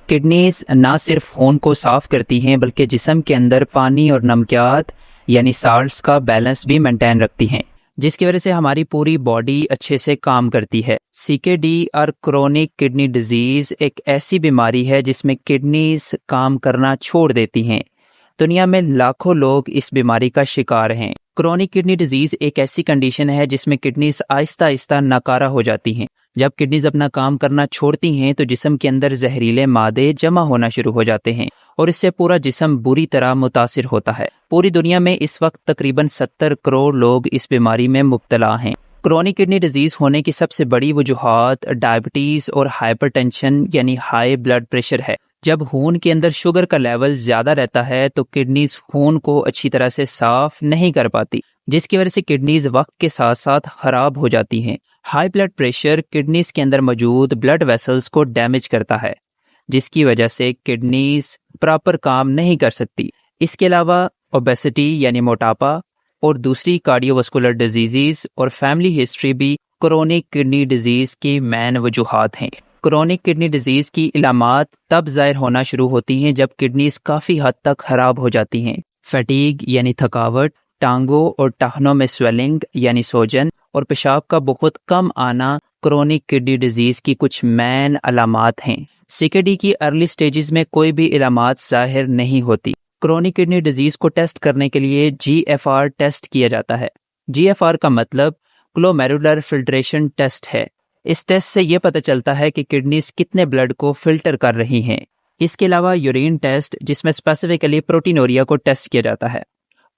Kidneys ना सिर्फ खून को साफ करती हैं बल्कि जिस्म के अंदर पानी और नमकियात यानी साल्ट्स का बैलेंस भी मेंटेन रखती हैं, जिसकी वजह से हमारी पूरी बॉडी अच्छे से काम करती है। सीकेडी और क्रोनिक किडनी डिजीज़ एक ऐसी बीमारी है जिसमें किडनीज काम करना छोड़ देती हैं। दुनिया में लाखों लोग इस बीमारी का शिकार हैं। क्रोनिक किडनी डिजीज एक ऐसी कंडीशन है जिसमें किडनीज आहिस्ता आहिस्ता नाकारा हो जाती हैं। जब किडनीज अपना काम करना छोड़ती हैं तो जिस्म के अंदर जहरीले मादे जमा होना शुरू हो जाते हैं और इससे पूरा जिस्म बुरी तरह मुतासिर होता है। पूरी दुनिया में इस वक्त तकरीबन 70 करोड़ लोग इस बीमारी में मुब्तला हैं। क्रोनिक किडनी डिजीज होने की सबसे बड़ी वजूहात डायबिटीज और हाइपरटेंशन यानी हाई ब्लड प्रेशर है। जब खून के अंदर शुगर का लेवल ज्यादा रहता है तो किडनीज खून को अच्छी तरह से साफ नहीं कर पाती, जिसकी वजह से किडनीज वक्त के साथ साथ खराब हो जाती हैं। हाई ब्लड प्रेशर किडनीज के अंदर मौजूद ब्लड वेसल्स को डैमेज करता है, जिसकी वजह से किडनीज प्रॉपर काम नहीं कर सकती। इसके अलावा ओबेसिटी यानी मोटापा और दूसरी कार्डियोवास्कुलर डिजीजेस और फैमिली हिस्ट्री भी क्रोनिक किडनी डिजीज की मेन वजूहात हैं। क्रोनिक किडनी डिजीज की इलामात तब जाहिर होना शुरू होती हैं जब किडनीज काफ़ी हद तक खराब हो जाती हैं। फटीग यानी थकावट, टांगों और टखनों में स्वेलिंग यानी सोजन और पेशाब का बहुत कम आना क्रोनिक किडनी डिजीज की कुछ मेन अलामात हैं। सीकेडी की अर्ली स्टेजेस में कोई भी इलामात जाहिर नहीं होती। क्रोनिक किडनी डिजीज को टेस्ट करने के लिए GFR टेस्ट किया जाता है। GFR का मतलब ग्लोमेरुलर फिल्ट्रेशन टेस्ट है। इस टेस्ट से ये पता चलता है कि किडनीज कितने ब्लड को फिल्टर कर रही हैं। इसके अलावा यूरिन टेस्ट, जिसमें स्पेसिफिकली प्रोटीनोरिया को टेस्ट किया जाता है।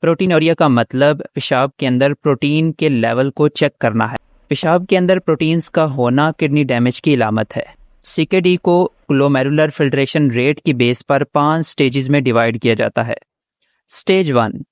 प्रोटीनोरिया का मतलब पेशाब के अंदर प्रोटीन के लेवल को चेक करना है। पेशाब के अंदर प्रोटीन्स का होना किडनी डैमेज की इलामत है। सीकेडी को ग्लोमेरुलर फिल्ट्रेशन रेट की बेस पर 5 स्टेजेस में डिवाइड किया जाता है। स्टेज 1,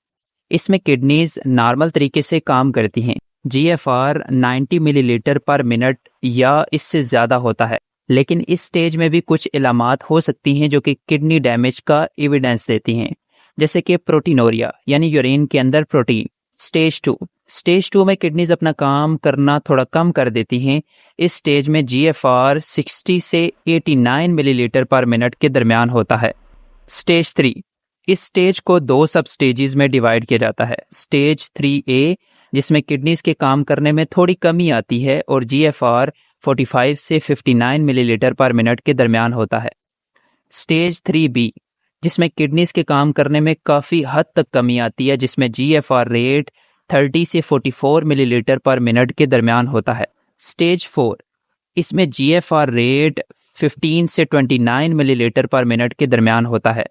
इसमें किडनीज नॉर्मल तरीके से काम करती हैं। GFR 90 मिलीलीटर पर मिनट या इससे ज़्यादा होता है, लेकिन इस स्टेज में भी कुछ इलामात हो सकती हैं जो कि किडनी डैमेज का एविडेंस देती हैं, जैसे कि प्रोटीनोरिया यानी यूरिन के अंदर प्रोटीन। स्टेज 2 में किडनीज अपना काम करना थोड़ा कम कर देती हैं। इस स्टेज में GFR 60 से 89 मिलीलीटर पर मिनट के दरमियान होता है। स्टेज 3, इस स्टेज को 2 सब स्टेजेस में डिवाइड किया जाता है। स्टेज 3A, जिसमें किडनीज के काम करने में थोड़ी कमी आती है और GFR 45 से 59 मिलीलीटर पर मिनट के दरमियान होता है। स्टेज 3B, जिसमें किडनीज के काम करने में काफ़ी हद तक कमी आती है, जिसमें GFR रेट 30 से 44 मिलीलीटर पर मिनट के दरमियान होता है। स्टेज 4, इसमें GFR रेट 15 से 29 मिलीलीटर पर मिनट के दरमियान होता है।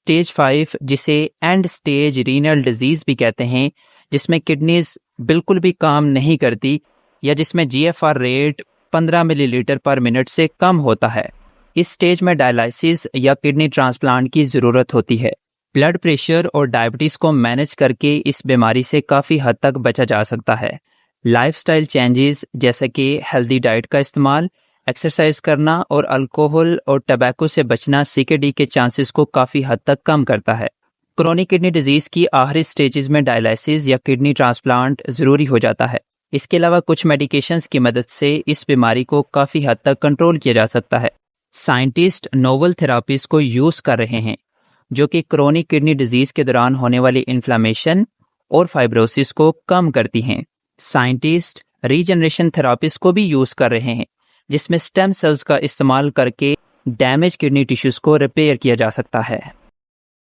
स्टेज 5, जिसे एंड स्टेज रीनल डिजीज भी कहते हैं, जिसमें किडनीज बिल्कुल भी काम नहीं करती या जिसमें GFR रेट 15 मिलीलीटर पर मिनट से कम होता है। इस स्टेज में डायलिसिस या किडनी ट्रांसप्लांट की ज़रूरत होती है। ब्लड प्रेशर और डायबिटीज़ को मैनेज करके इस बीमारी से काफ़ी हद तक बचा जा सकता है। लाइफस्टाइल चेंजेस जैसे कि हेल्दी डाइट का इस्तेमाल, एक्सरसाइज करना और अल्कोहल और टबैको से बचना सीकेडी के चांसेस को काफ़ी हद तक कम करता है। क्रोनिक किडनी डिजीज़ की आखिरी स्टेजेस में डायलिसिस या किडनी ट्रांसप्लांट ज़रूरी हो जाता है। इसके अलावा कुछ मेडिकेशंस की मदद से इस बीमारी को काफ़ी हद तक कंट्रोल किया जा सकता है। साइंटिस्ट नोवल थेरापीज को यूज़ कर रहे हैं जो कि क्रोनिक किडनी डिजीज़ के दौरान होने वाली इन्फ्लामेशन और फाइब्रोसिस को कम करती हैं। साइंटिस्ट रीजनरेशन थेरापीज को भी यूज़ कर रहे हैं, जिसमें स्टेम सेल्स का इस्तेमाल करके डैमेज किडनी टिश्यूज़ को रिपेयर किया जा सकता है।